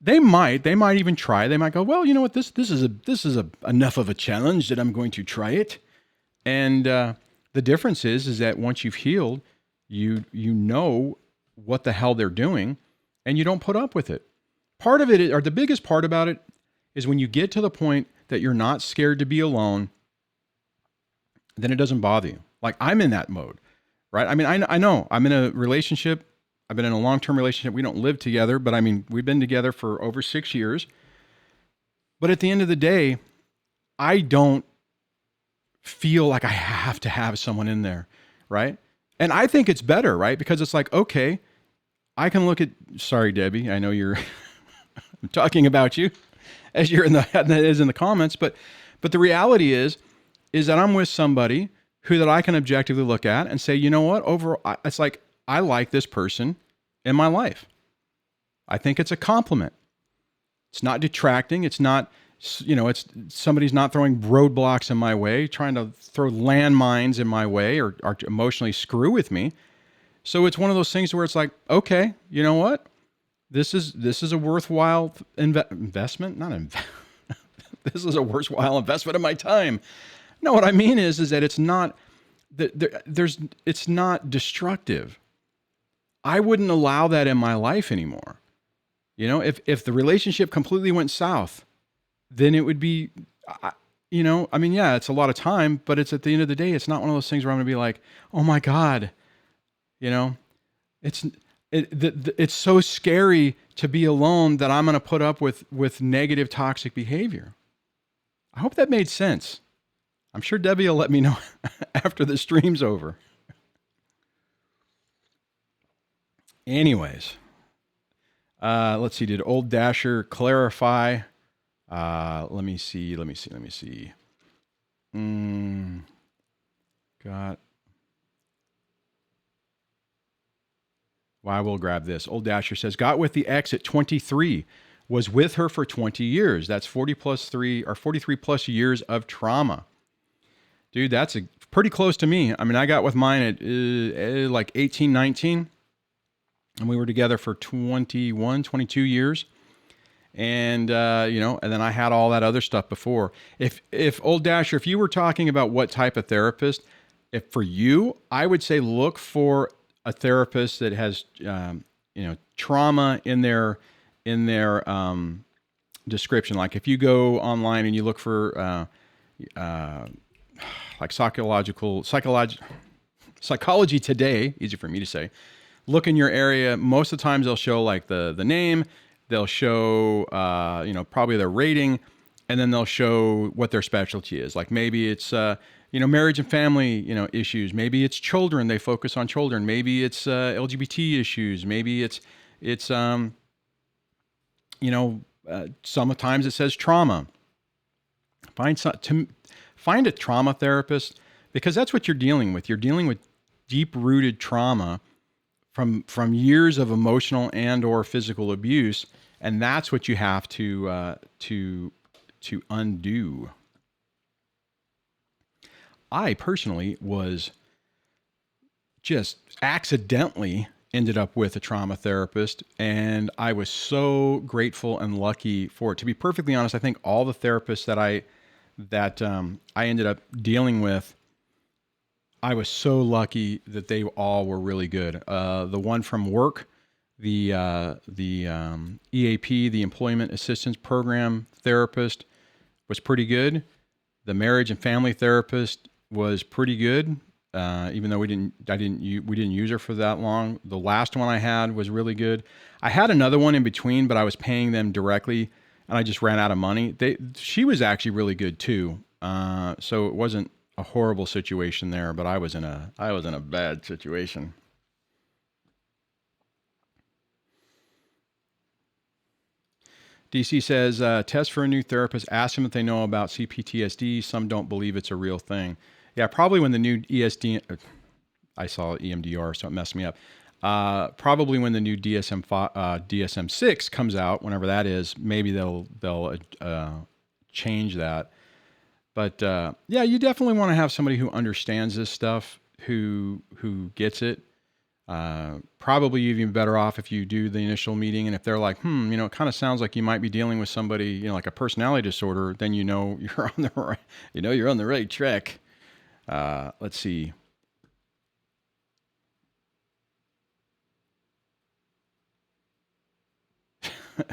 They might even try. They might go, well, you know what, this is enough of a challenge that I'm going to try it. And the difference is that once you've healed, you know what the hell they're doing, and you don't put up with it. Part of it, or the biggest part about it, is when you get to the point that you're not scared to be alone, then it doesn't bother you. Like, I'm in that mode, right? I mean, I know I'm in a relationship. I've been in a long-term relationship. We don't live together, but I mean, we've been together for over 6 years. But at the end of the day, I don't feel like I have to have someone in there, right? And I think it's better, right? Because it's like, okay, I can look at, sorry, Debbie, I know you're I'm talking about you as you're in the comments, but the reality is that I'm with somebody that I can objectively look at and say, you know what, overall, it's like, I like this person in my life. I think it's a compliment. It's not detracting. It's not, it's somebody's not throwing roadblocks in my way, trying to throw landmines in my way or emotionally screw with me. So it's one of those things where it's like, okay, you know what? This is a worthwhile investment. This is a worthwhile investment of my time. No, what I mean is that it's not it's not destructive. I wouldn't allow that in my life anymore. If the relationship completely went south, then it would be, yeah, it's a lot of time, but it's at the end of the day, it's not one of those things where I'm going to be like, oh my God, it's so scary to be alone that I'm going to put up with negative, toxic behavior. I hope that made sense. I'm sure Debbie will let me know after the stream's over. Anyways, Let's see. Did Old Dasher clarify? Let me see. Got. Well, I will grab this. Old Dasher says, got with the ex at 23, was with her for 20 years. That's 40 plus 3 or 43 plus years of trauma. Dude, that's pretty close to me. I mean, I got with mine at like 18, 19, and we were together for 21, 22 years. And, and then I had all that other stuff before. If Old Dasher, if you were talking about what type of therapist, if for you, I would say look for a therapist that has, trauma in their description. Like if you go online and you look for, like psychology today, easy for me to say, look in your area. Most of the times they'll show like the name, they'll show, probably their rating, and then they'll show what their specialty is. Like maybe it's, marriage and family, issues. Maybe it's children. They focus on children. Maybe it's LGBT issues. Maybe it's sometimes it says trauma. Find a trauma therapist, because that's what you're dealing with. You're dealing with deep-rooted trauma from years of emotional and or physical abuse, and that's what you have to undo. I personally was just accidentally ended up with a trauma therapist, and I was so grateful and lucky for it. To be perfectly honest, I think all the therapists that I ended up dealing with, I was so lucky that they all were really good. The one from work, the EAP, the Employment Assistance Program therapist, was pretty good. The marriage and family therapist was pretty good, even though we didn't use her for that long. The last one I had was really good. I had another one in between, but I was paying them directly, and I just ran out of money. She was actually really good too. So it wasn't a horrible situation there, but I was in a bad situation. DC says, test for a new therapist. Ask them if they know about CPTSD. Some don't believe it's a real thing. Yeah, probably when the new I saw EMDR, so it messed me up. Probably when the new DSM-6 comes out, whenever that is, maybe they'll change that. But yeah, you definitely want to have somebody who understands this stuff, who gets it. Probably even better off if you do the initial meeting, and if they're like, it kind of sounds like you might be dealing with somebody, like a personality disorder, then you're on the right, you're on the right track. Let's see.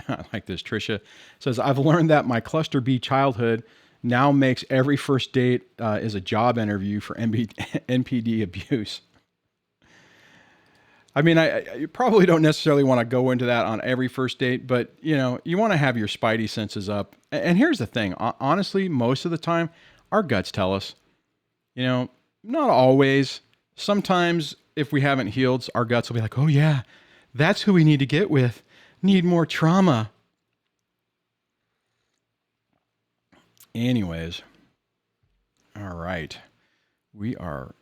I like this. Trisha says, I've learned that my cluster B childhood now makes every first date is a job interview for NPD abuse. I mean, you probably don't necessarily want to go into that on every first date, but you want to have your spidey senses up. And here's the thing. Honestly, most of the time, our guts tell us, not always. Sometimes if we haven't healed, our guts will be like, oh yeah, that's who we need to get with. Need more trauma. Anyways. All right. We are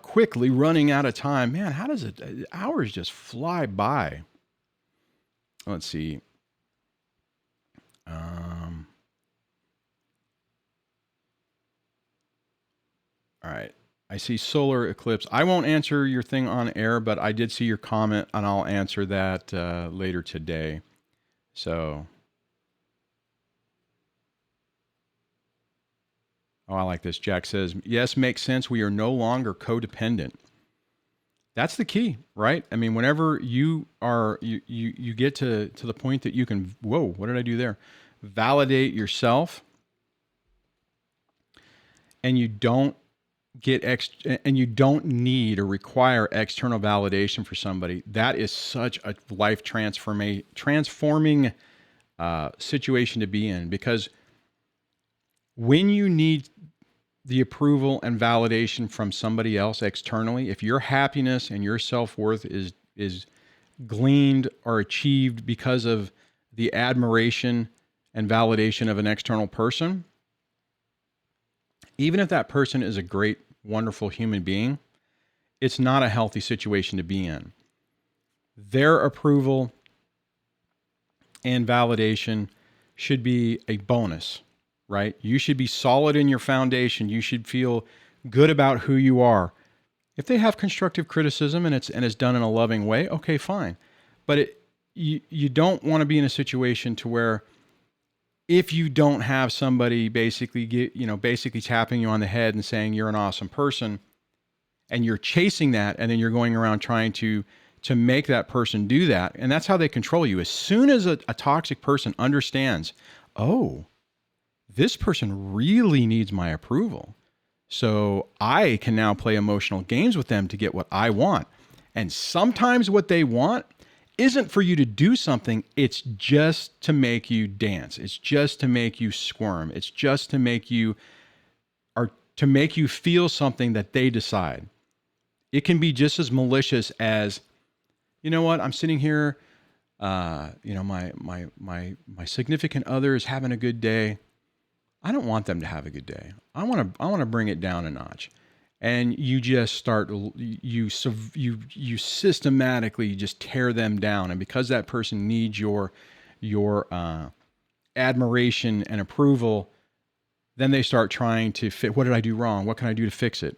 quickly running out of time. Man, how does hours just fly by? Let's see. All right. I see solar eclipse. I won't answer your thing on air, but I did see your comment, and I'll answer that later today. So, I like this. Jack says, yes, makes sense. We are no longer codependent. That's the key, right? I mean, whenever you get to the point that you can, whoa, what did I do there? Validate yourself, and you don't need or require external validation for somebody. That is such a life transforming situation to be in, because when you need the approval and validation from somebody else externally, if your happiness and your self-worth is gleaned or achieved because of the admiration and validation of an external person, even if that person is a great, wonderful human being, it's not a healthy situation to be in. Their approval and validation should be a bonus, right? You should be solid in your foundation. You should feel good about who you are. If they have constructive criticism and it's done in a loving way, okay, fine. But you don't want to be in a situation to where if you don't have somebody basically tapping you on the head and saying you're an awesome person, and you're chasing that, and then you're going around trying to make that person do that, and that's how they control you. As soon as a toxic person understands, oh, this person really needs my approval, so I can now play emotional games with them to get what I want. And sometimes what they want isn't for you to do something. It's just to make you dance. It's just to make you squirm. It's just to make you feel something that they decide. It can be just as malicious as, you know what, I'm sitting here, my significant other is having a good day. I don't want them to have a good day. I want to bring it down a notch. And you just start, you systematically just tear them down. And because that person needs your admiration and approval, then they start trying to fit, what did I do wrong? What can I do to fix it?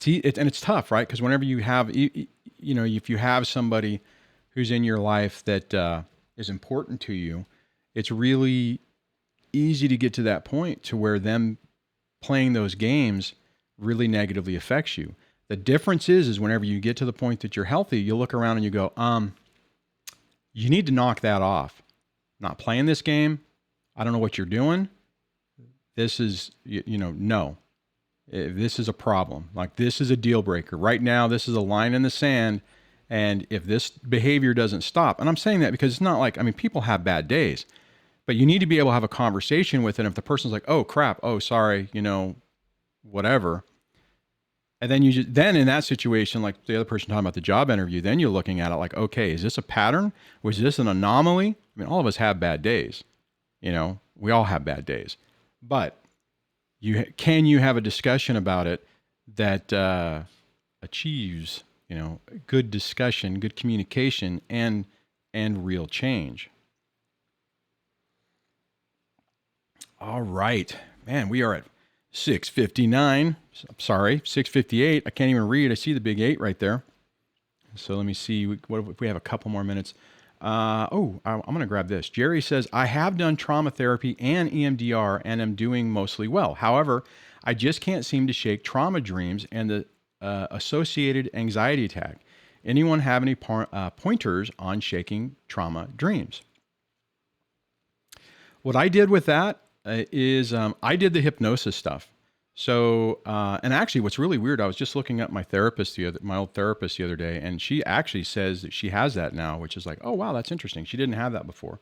And it's tough, right? Because whenever you have, if you have somebody who's in your life that is important to you, it's really easy to get to that point to where them playing those games really negatively affects you. The difference is whenever you get to the point that you're healthy, you look around and you go, you need to knock that off. I'm not playing this game. I don't know what you're doing. This is, no. This is a problem. Like, this is a deal breaker. Right now, this is a line in the sand. And if this behavior doesn't stop, and I'm saying that because it's not like, people have bad days, but you need to be able to have a conversation with it. If the person's like, oh crap, oh sorry, whatever. And then then in that situation, like the other person talking about the job interview, then you're looking at it like, okay, is this a pattern? Was this an anomaly? All of us have bad days. We all have bad days, but can you have a discussion about it that achieves, good discussion, good communication, and real change? All right, man, we are at 6:59. Sorry, 6:58. I can't even read. I see the big 8 right there. So let me see. What if we have a couple more minutes? I'm going to grab this. Jerry says, I have done trauma therapy and EMDR and am doing mostly well. However, I just can't seem to shake trauma dreams and the associated anxiety attack. Anyone have any pointers on shaking trauma dreams? What I did with that is I did the hypnosis stuff. So, and actually what's really weird, I was just looking at my old therapist the other day, and she actually says that she has that now, which is like, oh wow, that's interesting. She didn't have that before.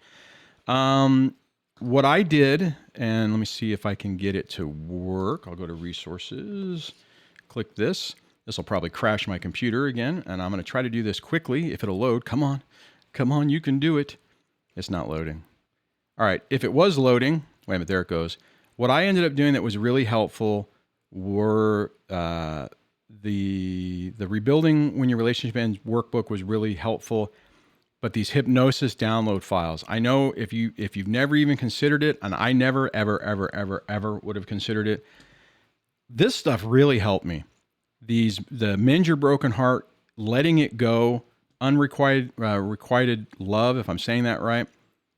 What I did, and let me see if I can get it to work. I'll go to resources, click this. This will probably crash my computer again, and I'm going to try to do this quickly. If it'll load, come on, you can do it. It's not loading. All right, if it was loading, wait a minute, there it goes. What I ended up doing that was really helpful were the Rebuilding When Your Relationship Ends workbook was really helpful, but these hypnosis download files. I know if you've never even considered it, and I never, ever would have considered it, this stuff really helped me. The Mend Your Broken Heart, Letting It Go, Requited Love, if I'm saying that right,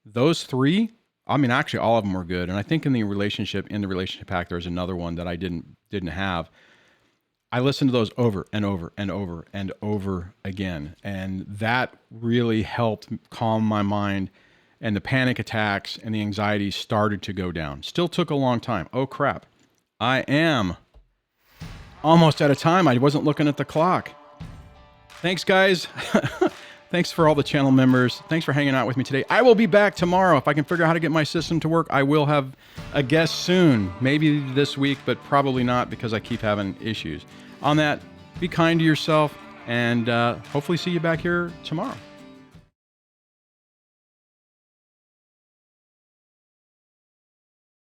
those 3, actually all of them were good. And I think in the relationship pack, there's another one that I didn't have. I listened to those over and over and over and over again. And that really helped calm my mind, and the panic attacks and the anxiety started to go down. Still took a long time. Oh crap. I am almost out of time. I wasn't looking at the clock. Thanks guys. Thanks for all the channel members. Thanks for hanging out with me today. I will be back tomorrow. If I can figure out how to get my system to work, I will have a guest soon. Maybe this week, but probably not because I keep having issues. On that, be kind to yourself. and hopefully see you back here tomorrow.